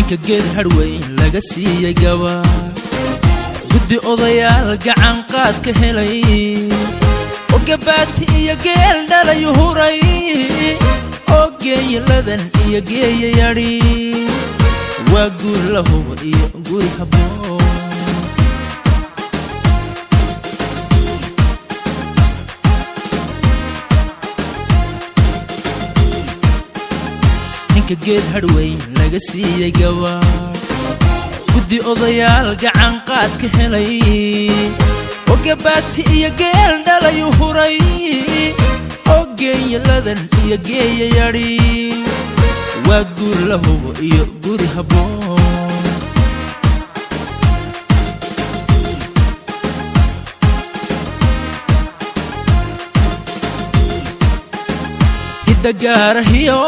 ninka geed harweyn laga siiyay gabar guddi odayaal gacan qaad ka helay oo gabaati iyo geel dhalayu huray oo geeyladan iyo geeyayadhi waa guur la hubo iyo guri habboon ninka geed harweyn laga siiyay gabar guddi odayaal gacan qaad ka helay oo gabaati iyo geel dhalayu huray oo geeyladan iyo geeyayadhi waa guur la hubo iyo guri habboon hidda gaarahiyo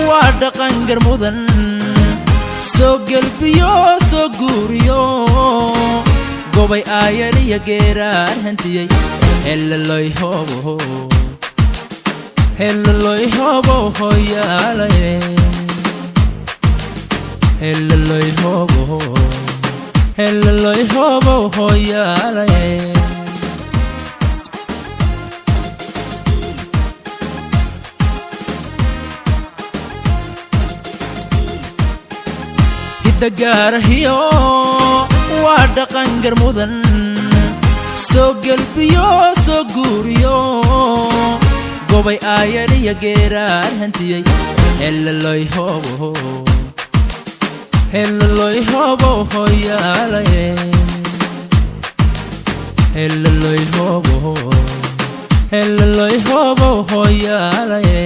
waa dhaqan garmudan soo gelbiyo soo guuriyo gobay aayariya geeraar hantiyey helaloy hobo hoyaalaye helaloy hobo hoyaalaye hidda gaarahiyo waa dhaqan garmudan soo gelbiyo soo guuriyo gobay aayariya geeraar hantiyey helaloy hobo hoyaalaye helaloy hobo hoyaalaye